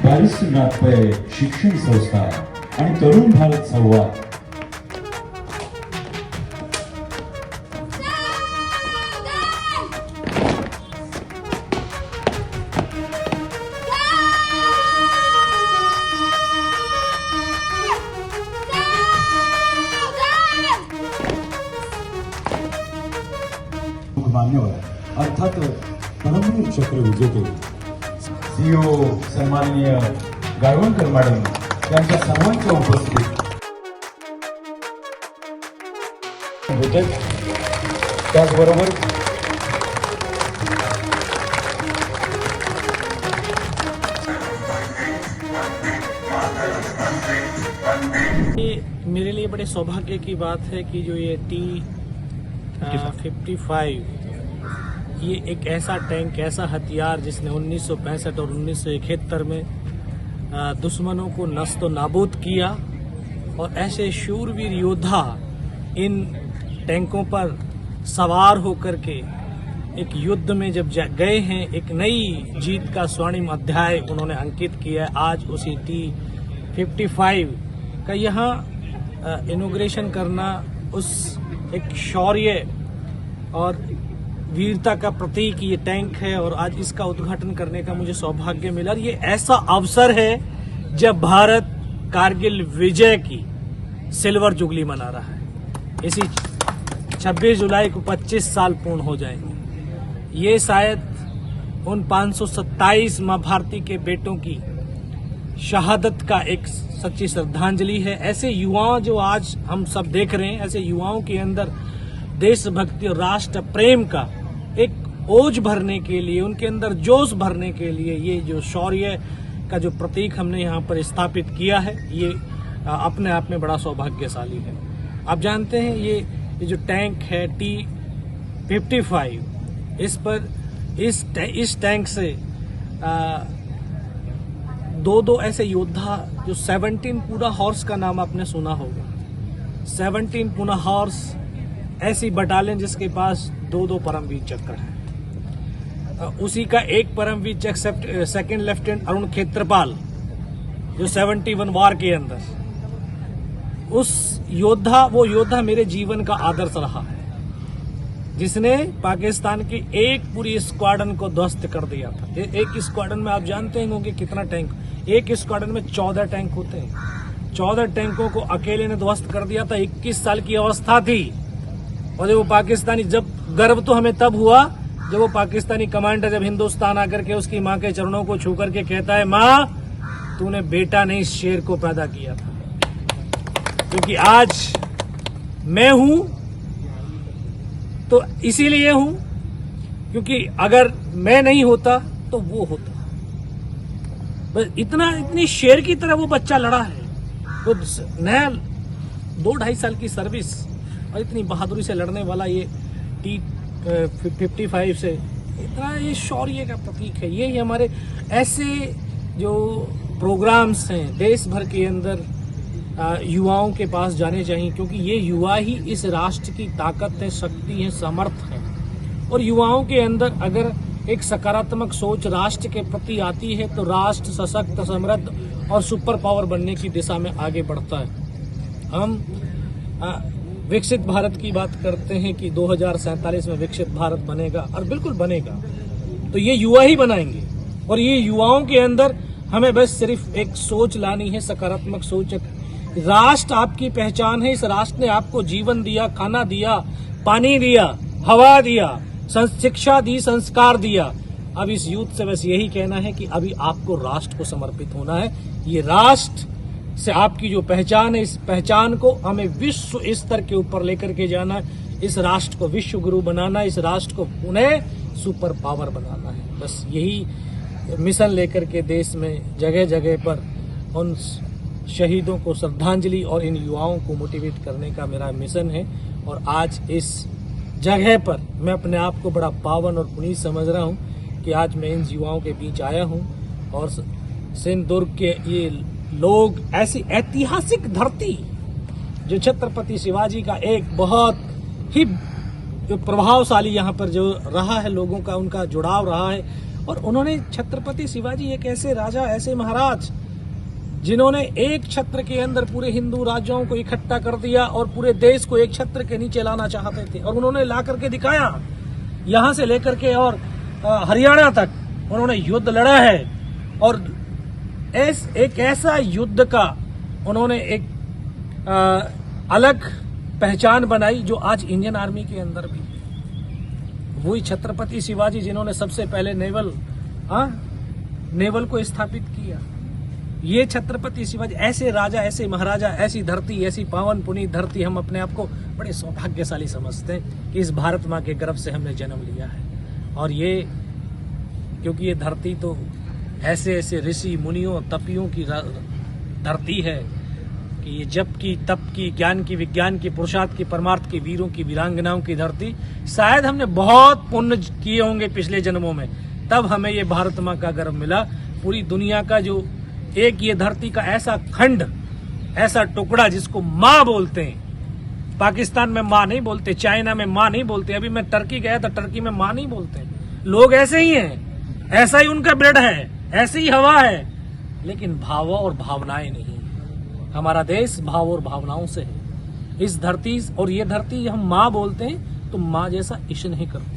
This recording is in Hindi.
बारिस्टरनाथपै शिक्षण संस्था आणि तरुण भारत संवाद मान्यवर अर्थात परमवीर चक्र विजेते सीओ सन्माननीय गायवणकर मॅडम यांच्या सर्वांच्या उपस्थितीत होते. त्याचबरोबर ये मेरे लिए बड़े सौभाग्य की बात है कि जो ये T-55 ये एक ऐसा टैंक, ऐसा हथियार जिसने 1965 और 1971 में दुश्मनों को नस्तो नाबूद किया और ऐसे शूरवीर योद्धा इन टैंकों पर सवार होकर के एक युद्ध में जब गए हैं, एक नई जीत का स्वर्णिम अध्याय उन्होंने अंकित किया है. आज उसी T-55 का यहाँ इनॉग्रेशन करना उस एक शौर्य और वीरता का प्रतीक ये टैंक है और आज इसका उद्घाटन करने का मुझे सौभाग्य मिला. ये ऐसा अवसर है जब भारत कारगिल विजय की सिल्वर जुबली मना रहा है. इसी 26 जुलाई को 25 साल पूर्ण हो जाएंगे. ये शायद उन 527 मां भारती के बेटों की शहादत का एक सच्ची श्रद्धांजलि है. ऐसे युवा जो आज हम सब देख रहे हैं, ऐसे युवाओं के अंदर देशभक्ति और राष्ट्र प्रेम का एक ओज भरने के लिए, उनके अंदर जोश भरने के लिए ये जो शौर्य का जो प्रतीक हमने यहाँ पर स्थापित किया है, ये अपने आप में बड़ा सौभाग्यशाली है. आप जानते हैं ये जो टैंक है T-55, इस पर इस टैंक से दो ऐसे योद्धा जो 17 पूना हॉर्स का नाम आपने सुना होगा. 17 पूना हॉर्स ऐसी बटालियन जिसके पास दो परमवीर चक्र है. उसी का एक परमवीर चक्र सेकंड लेफ्टिनेंट अरुण खेत्रपाल जो 71 वार के अंदर, वो योद्धा मेरे जीवन का आदर्श रहा है, जिसने पाकिस्तान की एक पूरी स्क्वाड्रन को ध्वस्त कर दिया था. एक स्क्वाड्रन में आप जानते होंगे कितना टैंक, एक स्क्वाड्रन में 14 टैंक होते हैं. 14 टैंकों को अकेले ने ध्वस्त कर दिया था. 21 साल की अवस्था थी और जब वो पाकिस्तानी, जब गर्व तो हमें तब हुआ जब वो पाकिस्तानी कमांडर जब हिंदुस्तान आकर के उसकी मां के चरणों को छू करके कहता है, मां तूने बेटा नहीं शेर को पैदा किया था. क्योंकि आज मैं हूं तो इसीलिए हूं क्योंकि अगर मैं नहीं होता तो वो होता. बस इतनी शेर की तरह वो बच्चा लड़ा है. तो नया 2-2.5 साल की सर्विस और इतनी बहादुरी से लड़ने वाला ये T-55 से इतना ये शौर्य का प्रतीक है. ये हमारे ऐसे जो प्रोग्राम्स हैं देश भर के अंदर युवाओं के पास जाने चाहिए, क्योंकि ये युवा ही इस राष्ट्र की ताकत है, शक्ति है, समर्थ है. और युवाओं के अंदर अगर एक सकारात्मक सोच राष्ट्र के प्रति आती है तो राष्ट्र सशक्त, समृद्ध और सुपर पावर बनने की दिशा में आगे बढ़ता है. हम विकसित भारत की बात करते हैं कि 2047 में विकसित भारत बनेगा, और बिल्कुल बनेगा तो ये युवा ही बनाएंगे. और ये युवाओं के अंदर हमें बस सिर्फ एक सोच लानी है, सकारात्मक सोच. राष्ट्र आपकी पहचान है. इस राष्ट्र ने आपको जीवन दिया, खाना दिया, पानी दिया, हवा दिया, शिक्षा दी, संस्कार दिया. अब इस यूथ से बस यही कहना है कि अभी आपको राष्ट्र को समर्पित होना है. ये राष्ट्र से आपकी जो पहचान है, इस पहचान को हमें विश्व स्तर के ऊपर लेकर के जाना है. इस राष्ट्र को विश्व गुरु बनाना है. इस राष्ट्र को पुनः सुपर पावर बनाना है. बस यही मिशन लेकर के देश में जगह जगह पर उन शहीदों को श्रद्धांजलि और इन युवाओं को मोटिवेट करने का मेरा मिशन है. और आज इस जगह पर मैं अपने आप को बड़ा पावन और पुनीत समझ रहा हूँ कि आज मैं इन युवाओं के बीच आया हूँ. और सिंधुदुर्ग के ये लोग, ऐसी ऐतिहासिक धरती जो छत्रपति शिवाजी का एक बहुत ही जो प्रभावशाली यहाँ पर जो रहा है, लोगों का उनका जुड़ाव रहा है, और उन्होंने छत्रपति शिवाजी एक ऐसे राजा, ऐसे महाराज जिन्होंने एक छत्र के अंदर पूरे हिंदू राज्यों को इकट्ठा कर दिया और पूरे देश को एक छत्र के नीचे लाना चाहते थे, और उन्होंने ला करके दिखाया। यहां से लेकर के और हरियाणा तक उन्होंने युद्ध लड़ा है, और एक ऐसा युद्ध का उन्होंने एक अलग पहचान बनाई जो आज इंडियन आर्मी के अंदर भी है। वही छत्रपति शिवाजी जिन्होंने सबसे पहले नेवल को स्थापित किया। ये छत्रपति शिवाजी, ऐसे राजा, ऐसे महाराजा, ऐसी धरती, ऐसी पावन पुनीत धरती, हम अपने आप को बड़े सौभाग्यशाली समझते हैं कि इस भारत माँ के गर्भ से हमने जन्म लिया है। और ये क्योंकि ये धरती तो ऐसे ऐसे ऋषि मुनियों तपियों की धरती है कि ये जप की, तप की, ज्ञान की, विज्ञान की, पुरुषार्थ की, परमार्थ की, वीरों की, वीरांगनाओं की धरती। शायद हमने बहुत पुण्य किए होंगे पिछले जन्मों में, तब हमें ये भारत माँ का गर्व मिला। पूरी दुनिया का जो एक ये धरती का ऐसा खंड, ऐसा टुकड़ा जिसको माँ बोलते हैं। पाकिस्तान में माँ नहीं बोलते, चाइना में माँ नहीं बोलते। अभी मैं टर्की गया था, टर्की में माँ नहीं बोलते। लोग ऐसे ही हैं, ऐसा ही उनका ब्लड है, ऐसी ही हवा है, लेकिन भाव और भावनाएं नहीं। हमारा देश भाव और भावनाओं से है। इस धरती, और ये धरती हम माँ बोलते हैं तो माँ जैसा इश्क नहीं करते।